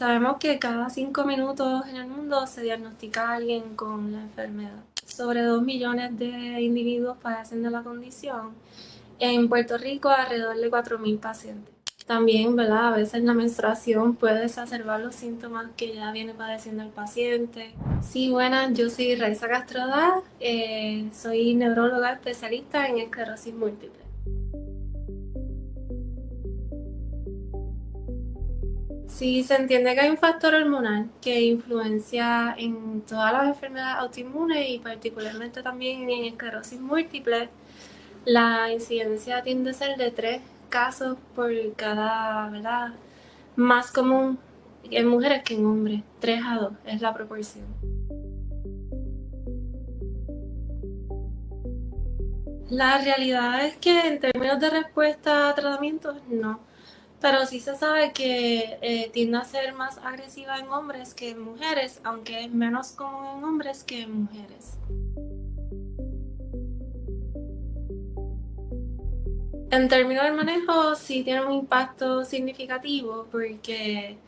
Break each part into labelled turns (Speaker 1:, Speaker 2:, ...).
Speaker 1: Sabemos que cada 5 minutos en el mundo se diagnostica a alguien con la enfermedad. Sobre 2 millones de individuos padecen de la condición. En Puerto Rico, alrededor de 4.000 pacientes. También, ¿verdad? A veces la menstruación puede exacerbar los síntomas que ya viene padeciendo el paciente. Sí, buenas, yo soy Raiza Castrodá, soy neuróloga especialista en esclerosis múltiple. Sí, se entiende que hay un factor hormonal que influencia en todas las enfermedades autoinmunes y particularmente también en esclerosis múltiple. La incidencia tiende a ser de 3 casos por cada, ¿verdad? Más común en mujeres que en hombres, 3 a 2 es la proporción. La realidad es que en términos de respuesta a tratamientos, no. Pero sí se sabe que tiende a ser más agresiva en hombres que en mujeres, aunque es menos común en hombres que en mujeres. En términos del manejo, sí tiene un impacto significativo porque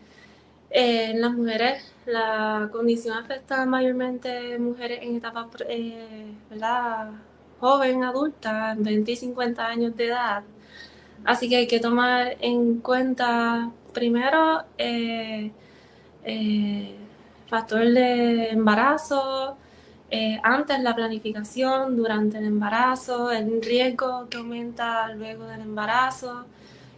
Speaker 1: en las mujeres la condición afecta mayormente mujeres en etapas ¿verdad? Joven, adulta, 20 y 50 años de edad. Así que hay que tomar en cuenta primero eh, factor de embarazo, antes la planificación, durante el embarazo, el riesgo que aumenta luego del embarazo.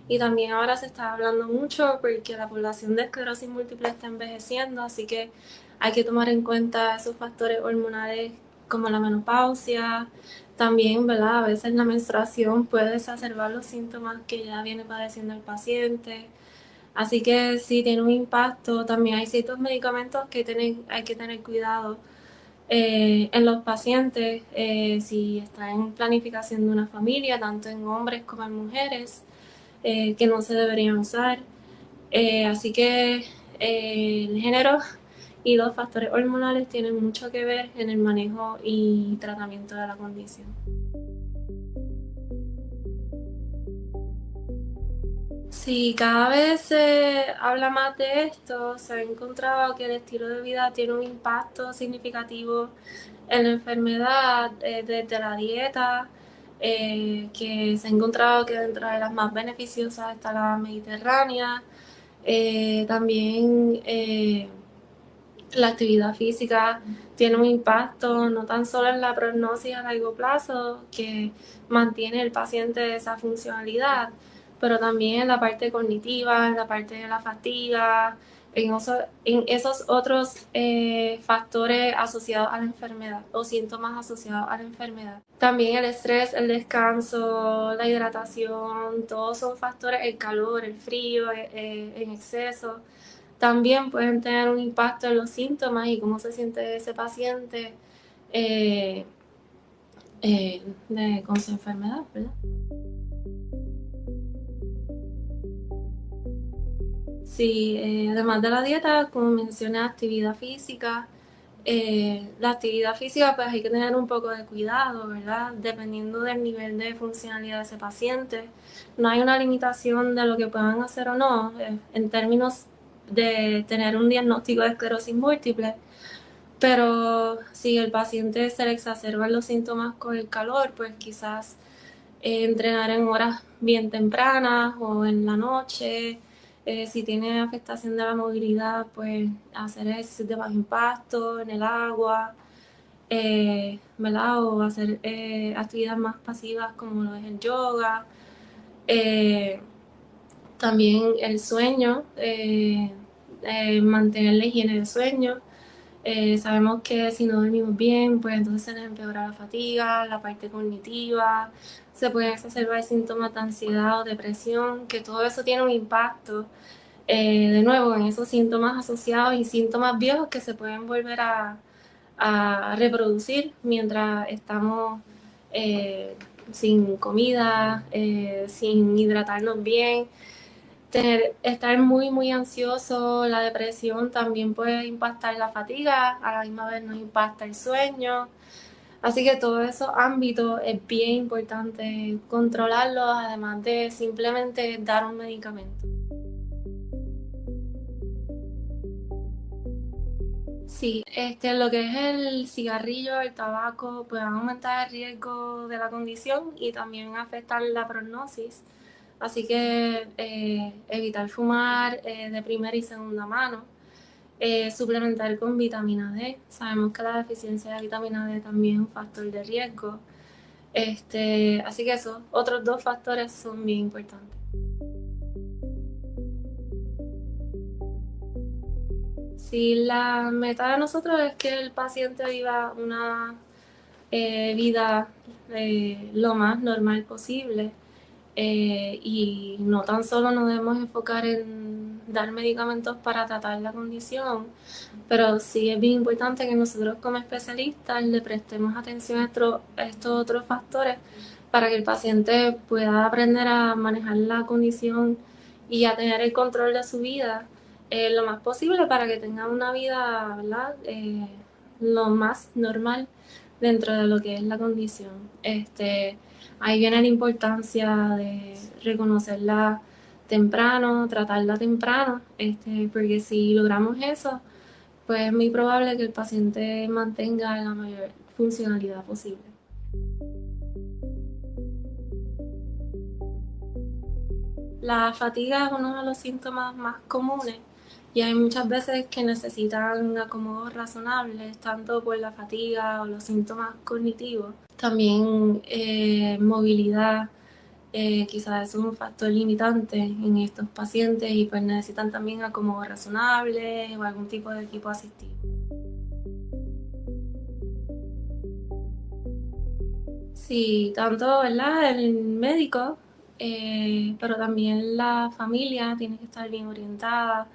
Speaker 1: Y también ahora se está hablando mucho porque la población de esclerosis múltiple está envejeciendo, así que hay que tomar en cuenta esos factores hormonales como la menopausia. También, ¿verdad? A veces la menstruación puede exacerbar los síntomas que ya viene padeciendo el paciente. Así que sí tiene un impacto. También hay ciertos medicamentos que hay que tener cuidado en los pacientes si están en planificación de una familia, tanto en hombres como en mujeres, que no se deberían usar. Así que el género y los factores hormonales tienen mucho que ver en el manejo y tratamiento de la condición. Sí, cada vez se habla más de esto, se ha encontrado que el estilo de vida tiene un impacto significativo en la enfermedad, desde la dieta, que se ha encontrado que dentro de las más beneficiosas está la mediterránea, también la actividad física tiene un impacto no tan solo en la prognosis a largo plazo, que mantiene el paciente esa funcionalidad, pero también en la parte cognitiva, en la parte de la fatiga, en esos otros factores asociados a la enfermedad o síntomas asociados a la enfermedad. También el estrés, el descanso, la hidratación, todos son factores, el calor, el frío en exceso también pueden tener un impacto en los síntomas y cómo se siente ese paciente eh, con su enfermedad, ¿verdad? Sí, además de la dieta, como mencioné, actividad física. La actividad física, pues hay que tener un poco de cuidado, ¿verdad? Dependiendo del nivel de funcionalidad de ese paciente. No hay una limitación de lo que puedan hacer o no, en términos de tener un diagnóstico de esclerosis múltiple. Pero si el paciente se le exacerban los síntomas con el calor, pues quizás entrenar en horas bien tempranas o en la noche. Si tiene afectación de la movilidad, pues hacer ejercicios de bajo impacto en el agua, ¿verdad? O hacer actividades más pasivas como lo es el yoga. Eh, También el sueño, mantener la higiene del sueño. Sabemos que si no dormimos bien, pues entonces se nos empeora la fatiga, la parte cognitiva, se pueden exacerbar síntomas de ansiedad o depresión, que todo eso tiene un impacto, de nuevo, en esos síntomas asociados y síntomas viejos que se pueden volver a reproducir mientras estamos sin comida, sin hidratarnos bien. Estar muy ansioso, la depresión también puede impactar la fatiga, a la misma vez nos impacta el sueño. Así que todos esos ámbitos es bien importante controlarlos, además de simplemente dar un medicamento. Sí, lo que es el cigarrillo, el tabaco, pues aumentar el riesgo de la condición y también afectar la prognosis. Así que evitar fumar de primera y segunda mano. Suplementar con vitamina D. Sabemos que la deficiencia de vitamina D también es un factor de riesgo. Así que esos otros dos factores son bien importantes. Si la meta de nosotros es que el paciente viva una vida lo más normal posible, y no tan solo nos debemos enfocar en dar medicamentos para tratar la condición, pero sí es bien importante que nosotros como especialistas le prestemos atención a estos otros factores para que el paciente pueda aprender a manejar la condición y a tener el control de su vida lo más posible para que tenga una vida, ¿verdad? Lo más normal dentro de lo que es la condición. Ahí viene la importancia de reconocerla temprano, tratarla temprano, porque si logramos eso, pues es muy probable que el paciente mantenga la mayor funcionalidad posible. La fatiga es uno de los síntomas más comunes y hay muchas veces que necesitan acomodos razonables, tanto por la fatiga o los síntomas cognitivos. También movilidad, quizás es un factor limitante en estos pacientes y pues necesitan también acomodos razonables o algún tipo de equipo asistido. Sí, tanto, ¿verdad? El médico, pero también la familia tiene que estar bien orientada.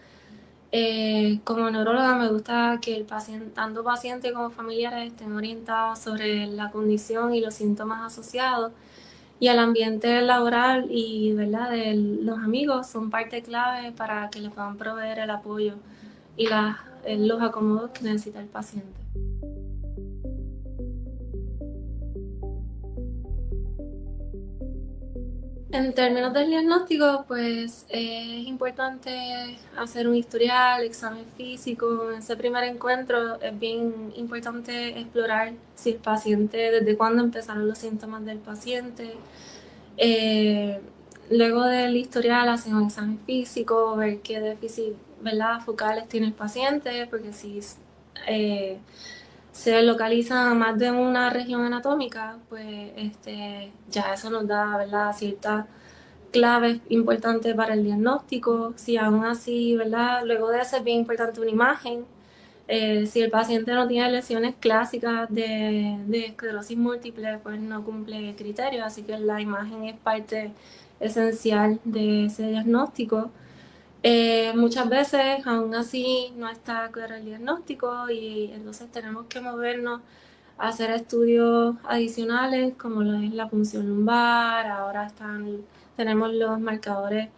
Speaker 1: Como neuróloga me gusta que el paciente, tanto paciente como familiares estén orientados sobre la condición y los síntomas asociados. Y el ambiente laboral y, ¿verdad?, de los amigos son parte clave para que le puedan proveer el apoyo y los acomodos que necesita el paciente. En términos del diagnóstico, pues es importante hacer un historial, examen físico. En ese primer encuentro es bien importante explorar si el paciente, desde cuándo empezaron los síntomas del paciente. Eh, Luego del historial hacen un examen físico, ver qué déficit, ¿verdad?, focales tiene el paciente, porque si eh, se localiza más de una región anatómica, pues ya eso nos da, ¿verdad?, ciertas claves importantes para el diagnóstico. Si aún así, ¿verdad?, luego de eso es bien importante una imagen. Si el paciente no tiene lesiones clásicas de esclerosis múltiple, pues no cumple el criterio, así que la imagen es parte esencial de ese diagnóstico. Muchas veces aún así no está claro el diagnóstico y entonces tenemos que movernos a hacer estudios adicionales como lo es la punción lumbar. Ahora tenemos los marcadores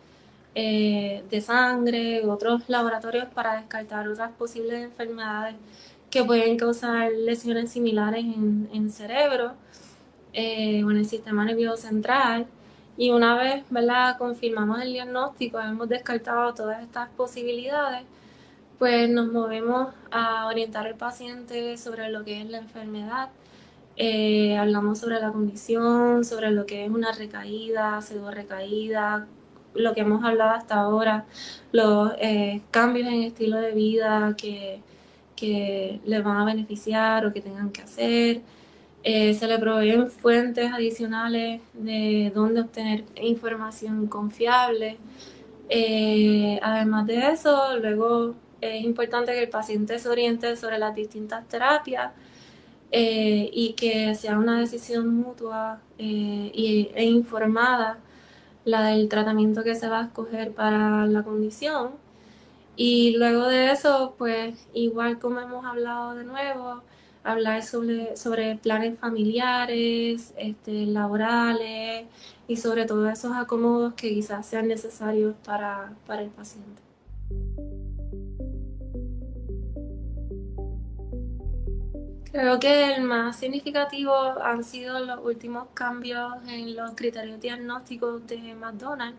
Speaker 1: de sangre, otros laboratorios para descartar otras posibles enfermedades que pueden causar lesiones similares en cerebro o en el sistema nervioso central. Y una vez, ¿verdad?, confirmamos el diagnóstico, hemos descartado todas estas posibilidades, pues nos movemos a orientar al paciente sobre lo que es la enfermedad. Hablamos sobre la condición, sobre lo que es una recaída, pseudo recaída, lo que hemos hablado hasta ahora, los cambios en estilo de vida que les van a beneficiar o que tengan que hacer. Se le proveen fuentes adicionales de dónde obtener información confiable. Además de eso, luego es importante que el paciente se oriente sobre las distintas terapias y que sea una decisión mutua e informada la del tratamiento que se va a escoger para la condición. Y luego de eso, pues igual como hemos hablado de nuevo, hablar sobre planes familiares, laborales y sobre todos esos acomodos que quizás sean necesarios para el paciente. Creo que el más significativo han sido los últimos cambios en los criterios diagnósticos de McDonald's,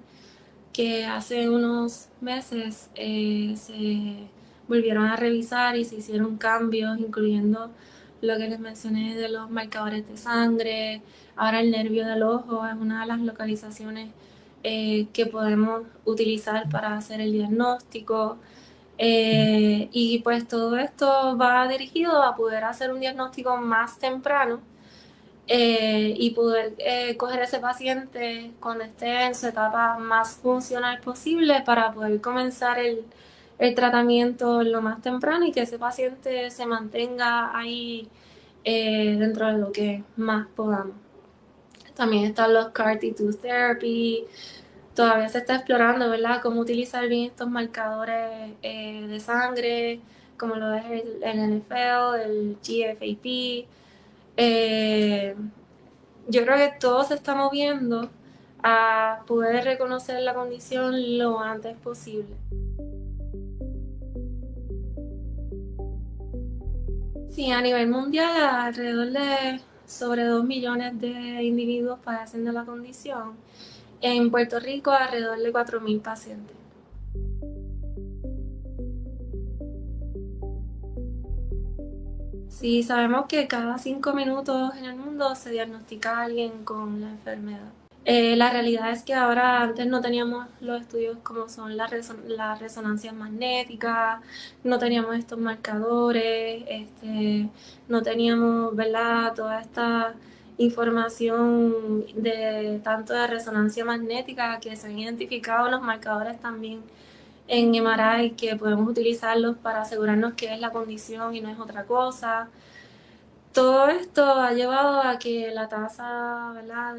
Speaker 1: que hace unos meses se volvieron a revisar y se hicieron cambios, incluyendo lo que les mencioné de los marcadores de sangre. Ahora el nervio del ojo es una de las localizaciones que podemos utilizar para hacer el diagnóstico. Y pues todo esto va dirigido a poder hacer un diagnóstico más temprano y poder coger ese paciente cuando esté en su etapa más funcional posible para poder comenzar el tratamiento lo más temprano y que ese paciente se mantenga ahí dentro de lo que más podamos. También están los CAR-T2 therapy. Todavía se está explorando, ¿verdad?, cómo utilizar bien estos marcadores de sangre, como lo es el NFL, el GFAP. Yo creo que todo se está moviendo a poder reconocer la condición lo antes posible. Sí, a nivel mundial, alrededor de sobre 2 millones de individuos padecen de la condición. En Puerto Rico, alrededor de 4.000 pacientes. Sí, sabemos que cada 5 minutos en el mundo se diagnostica a alguien con la enfermedad. La realidad es que ahora antes no teníamos los estudios como son las resonancias magnéticas, no teníamos estos marcadores, no teníamos, ¿verdad?, toda esta información de tanto de resonancia magnética, que se han identificado los marcadores también en MRI, que podemos utilizarlos para asegurarnos que es la condición y no es otra cosa. Todo esto ha llevado a que la tasa, ¿verdad?,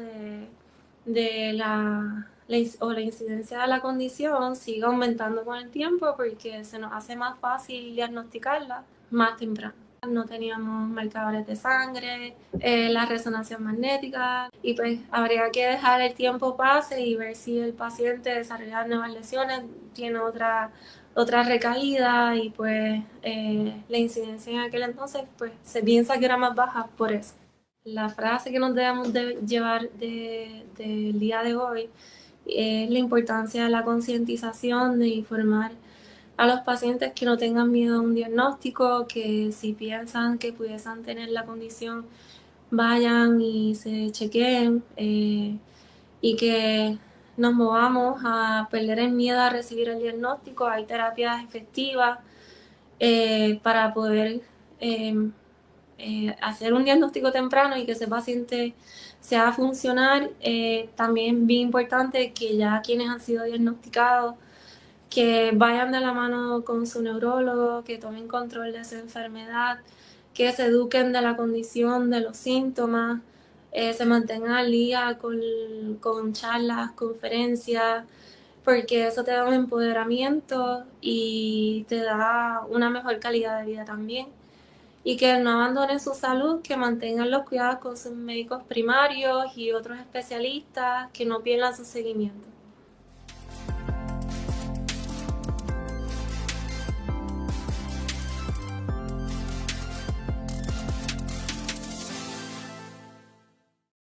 Speaker 1: de la incidencia de la condición siga aumentando con el tiempo porque se nos hace más fácil diagnosticarla más temprano. No teníamos marcadores de sangre, la resonancia magnética, y pues habría que dejar el tiempo pase y ver si el paciente desarrolla nuevas lesiones, tiene otra recaída, y pues la incidencia en aquel entonces pues se piensa que era más baja por eso. La frase que nos debemos de llevar del día de hoy es la importancia de la concientización, de informar a los pacientes que no tengan miedo a un diagnóstico, que si piensan que pudiesen tener la condición, vayan y se chequeen, y que nos movamos a perder el miedo a recibir el diagnóstico. Hay terapias efectivas para poder hacer un diagnóstico temprano y que ese paciente se haga funcionar. También bien importante que ya quienes han sido diagnosticados, que vayan de la mano con su neurólogo, que tomen control de esa enfermedad, que se eduquen de la condición, de los síntomas, se mantengan al día con charlas, conferencias, porque eso te da un empoderamiento y te da una mejor calidad de vida también. Y que no abandonen su salud, que mantengan los cuidados con sus médicos primarios y otros especialistas, que no pierdan su seguimiento.